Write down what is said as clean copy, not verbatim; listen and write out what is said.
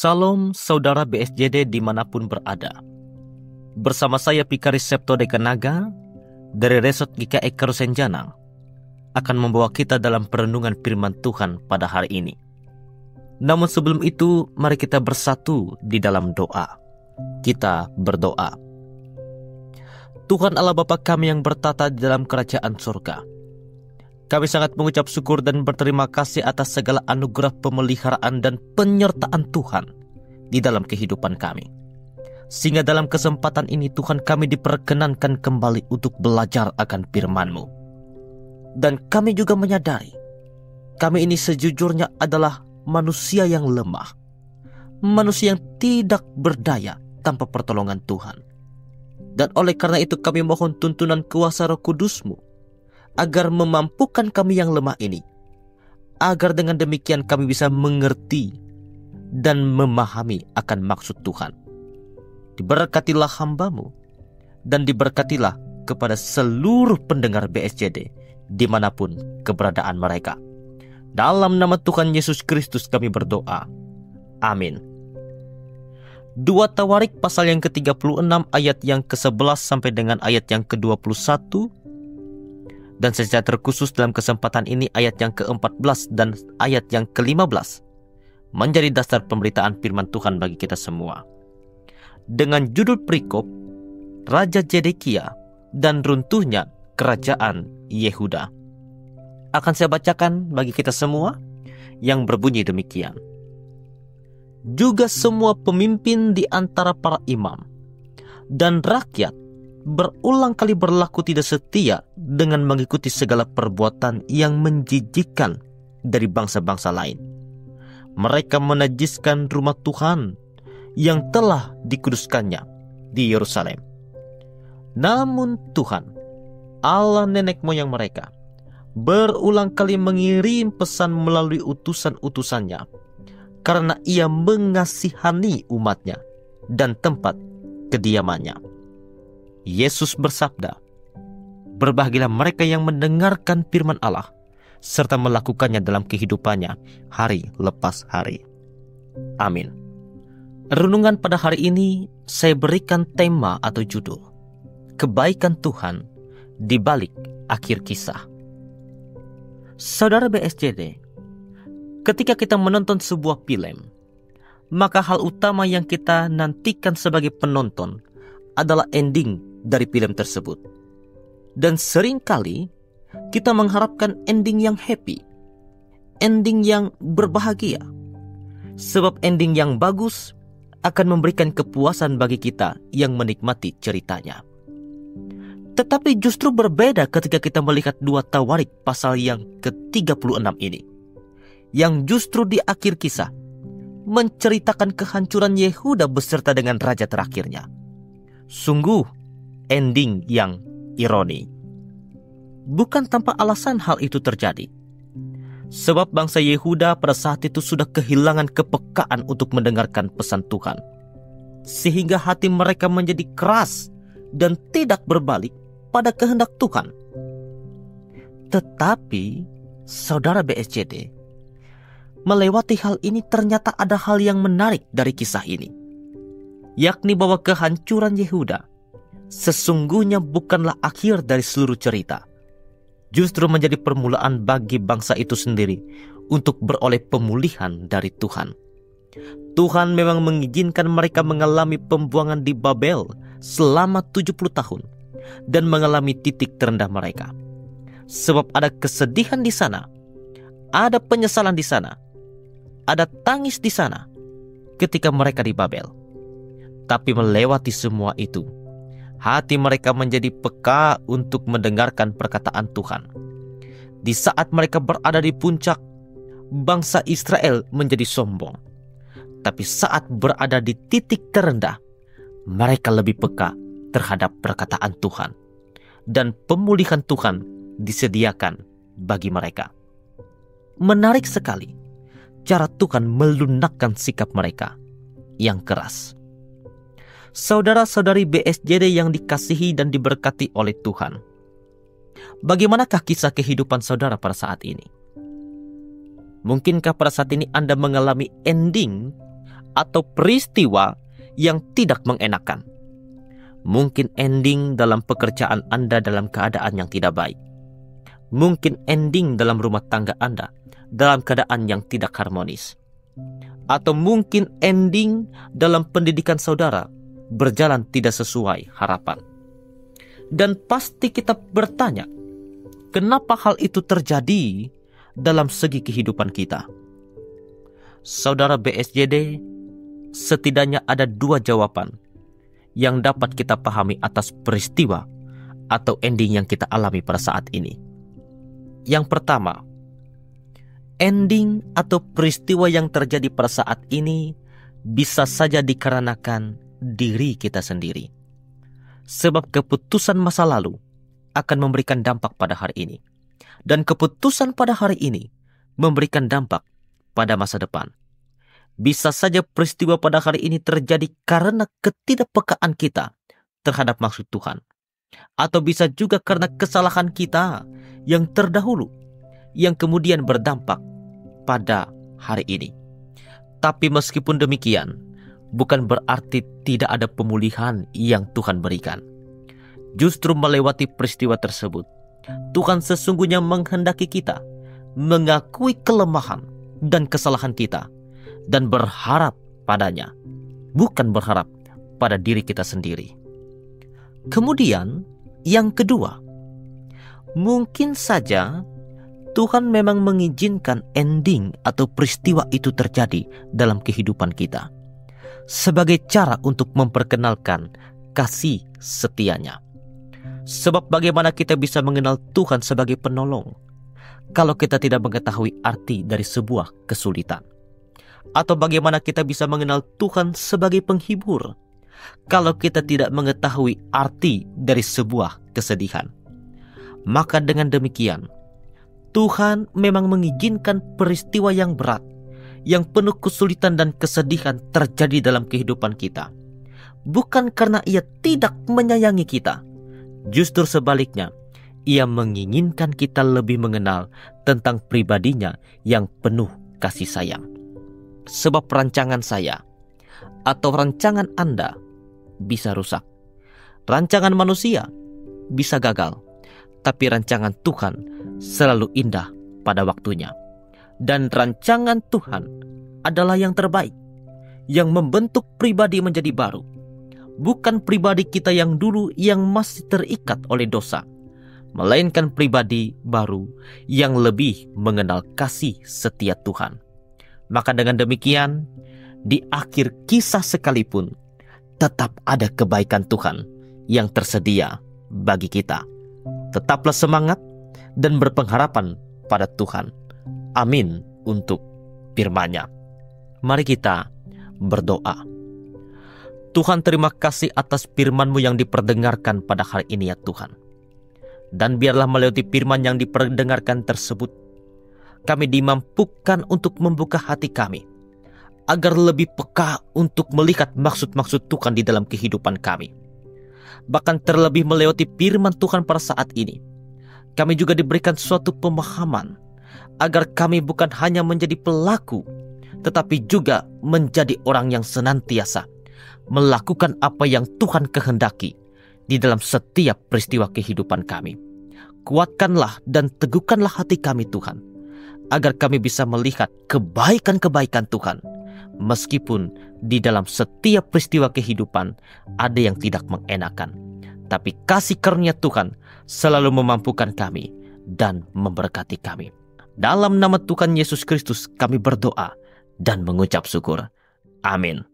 Salam saudara BSJD dimanapun berada. Bersama saya Pikari Septo Dekanaga dari Resort GKI Karusenjanang akan membawa kita dalam perenungan firman Tuhan pada hari ini. Namun sebelum itu, mari kita bersatu di dalam doa. Kita berdoa. Tuhan Allah Bapa kami yang bertata di dalam kerajaan surga, kami sangat mengucap syukur dan berterima kasih atas segala anugerah pemeliharaan dan penyertaan Tuhan di dalam kehidupan kami. Sehingga dalam kesempatan ini Tuhan kami diperkenankan kembali untuk belajar akan firman-Mu. Dan kami juga menyadari, kami ini sejujurnya adalah manusia yang lemah. Manusia yang tidak berdaya tanpa pertolongan Tuhan. Dan oleh karena itu kami mohon tuntunan kuasa Roh Kudus-Mu agar memampukan kami yang lemah ini, agar dengan demikian kami bisa mengerti dan memahami akan maksud Tuhan. Diberkatilah hamba-Mu dan diberkatilah kepada seluruh pendengar BSJD dimanapun keberadaan mereka. Dalam nama Tuhan Yesus Kristus kami berdoa. Amin. 2 Tawarik pasal yang ke-36 ayat yang ke-11 sampai dengan ayat yang ke-21. Dan secara terkhusus dalam kesempatan ini ayat yang ke-14 dan ayat yang ke-15 menjadi dasar pemberitaan firman Tuhan bagi kita semua. Dengan judul perikop Raja Zedekia dan runtuhnya kerajaan Yehuda. Akan saya bacakan bagi kita semua yang berbunyi demikian. Juga semua pemimpin di antara para imam dan rakyat berulang kali berlaku tidak setia dengan mengikuti segala perbuatan yang menjijikkan dari bangsa-bangsa lain. Mereka menajiskan rumah Tuhan yang telah dikuduskannya di Yerusalem. Namun Tuhan, Allah nenek moyang mereka, berulang kali mengirim pesan melalui utusan-utusannya, karena ia mengasihani umatnya dan tempat kediamannya. Yesus bersabda, "Berbahagialah mereka yang mendengarkan firman Allah, serta melakukannya dalam kehidupannya hari lepas hari." Amin. Renungan pada hari ini saya berikan tema atau judul, Kebaikan Tuhan di balik akhir kisah. Saudara BSJD, ketika kita menonton sebuah film, maka hal utama yang kita nantikan sebagai penonton adalah ending dari film tersebut. Dan seringkali kita mengharapkan ending yang happy, ending yang berbahagia. Sebab ending yang bagus akan memberikan kepuasan bagi kita yang menikmati ceritanya. Tetapi justru berbeda ketika kita melihat 2 Tawarik pasal yang ke-36 ini, yang justru di akhir kisah menceritakan kehancuran Yehuda beserta dengan raja terakhirnya. Sungguh ending yang ironi. Bukan tanpa alasan hal itu terjadi. Sebab bangsa Yehuda pada saat itu sudah kehilangan kepekaan untuk mendengarkan pesan Tuhan. Sehingga hati mereka menjadi keras dan tidak berbalik pada kehendak Tuhan. Tetapi, saudara BSJD, melewati hal ini ternyata ada hal yang menarik dari kisah ini. Yakni bahwa kehancuran Yehuda sesungguhnya bukanlah akhir dari seluruh cerita. Justru menjadi permulaan bagi bangsa itu sendiri untuk beroleh pemulihan dari Tuhan. Tuhan memang mengizinkan mereka mengalami pembuangan di Babel selama 70 tahun dan mengalami titik terendah mereka. Sebab ada kesedihan di sana, ada penyesalan di sana, ada tangis di sana ketika mereka di Babel. Tapi melewati semua itu, hati mereka menjadi peka untuk mendengarkan perkataan Tuhan. Di saat mereka berada di puncak, bangsa Israel menjadi sombong. Tapi saat berada di titik terendah, mereka lebih peka terhadap perkataan Tuhan. Dan pemulihan Tuhan disediakan bagi mereka. Menarik sekali cara Tuhan melunakkan sikap mereka yang keras. Saudara-saudari BSJD yang dikasihi dan diberkati oleh Tuhan, bagaimanakah kisah kehidupan saudara pada saat ini? Mungkinkah pada saat ini Anda mengalami ending atau peristiwa yang tidak mengenakan. Mungkin ending dalam pekerjaan Anda dalam keadaan yang tidak baik. Mungkin ending dalam rumah tangga Anda dalam keadaan yang tidak harmonis. Atau mungkin ending dalam pendidikan saudara berjalan tidak sesuai harapan. Dan pasti kita bertanya, kenapa hal itu terjadi dalam segi kehidupan kita? Saudara BSJD, setidaknya ada 2 jawaban yang dapat kita pahami atas peristiwa atau ending yang kita alami pada saat ini. Yang pertama, ending atau peristiwa yang terjadi pada saat ini bisa saja dikarenakan diri kita sendiri. Sebab keputusan masa lalu akan memberikan dampak pada hari ini. Dan keputusan pada hari ini memberikan dampak pada masa depan. Bisa saja peristiwa pada hari ini terjadi karena ketidakpekaan kita terhadap maksud Tuhan. Atau bisa juga karena kesalahan kita yang terdahulu, yang kemudian berdampak pada hari ini. Tapi meskipun demikian, bukan berarti tidak ada pemulihan yang Tuhan berikan. Justru melewati peristiwa tersebut, Tuhan sesungguhnya menghendaki kita mengakui kelemahan dan kesalahan kita dan berharap padanya, bukan berharap pada diri kita sendiri. Kemudian, yang kedua, mungkin saja Tuhan memang mengizinkan ending atau peristiwa itu terjadi dalam kehidupan kita sebagai cara untuk memperkenalkan kasih setianya. Sebab bagaimana kita bisa mengenal Tuhan sebagai penolong kalau kita tidak mengetahui arti dari sebuah kesulitan? Atau bagaimana kita bisa mengenal Tuhan sebagai penghibur kalau kita tidak mengetahui arti dari sebuah kesedihan? Maka dengan demikian, Tuhan memang mengizinkan peristiwa yang berat, yang penuh kesulitan dan kesedihan terjadi dalam kehidupan kita. Bukan karena Ia tidak menyayangi kita. Justru sebaliknya, Ia menginginkan kita lebih mengenal tentang pribadinya yang penuh kasih sayang. Sebab rancangan saya atau rancangan Anda bisa rusak. Rancangan manusia bisa gagal. Tapi rancangan Tuhan selalu indah pada waktunya. Dan rancangan Tuhan adalah yang terbaik, yang membentuk pribadi menjadi baru. Bukan pribadi kita yang dulu yang masih terikat oleh dosa, melainkan pribadi baru yang lebih mengenal kasih setia Tuhan. Maka dengan demikian, di akhir kisah sekalipun, tetap ada kebaikan Tuhan yang tersedia bagi kita. Tetaplah semangat dan berpengharapan pada Tuhan. Amin untuk firman-Nya. Mari kita berdoa. Tuhan, terima kasih atas firman-Mu yang diperdengarkan pada hari ini ya Tuhan. Dan biarlah melewati firman yang diperdengarkan tersebut, kami dimampukan untuk membuka hati kami, agar lebih peka untuk melihat maksud-maksud Tuhan di dalam kehidupan kami. Bahkan terlebih melewati firman Tuhan pada saat ini, kami juga diberikan suatu pemahaman, agar kami bukan hanya menjadi pelaku, tetapi juga menjadi orang yang senantiasa melakukan apa yang Tuhan kehendaki di dalam setiap peristiwa kehidupan kami. Kuatkanlah dan teguhkanlah hati kami Tuhan, agar kami bisa melihat kebaikan-kebaikan Tuhan, meskipun di dalam setiap peristiwa kehidupan ada yang tidak mengenakan. Tapi kasih karunia Tuhan selalu memampukan kami dan memberkati kami. Dalam nama Tuhan Yesus Kristus kami berdoa dan mengucap syukur. Amin.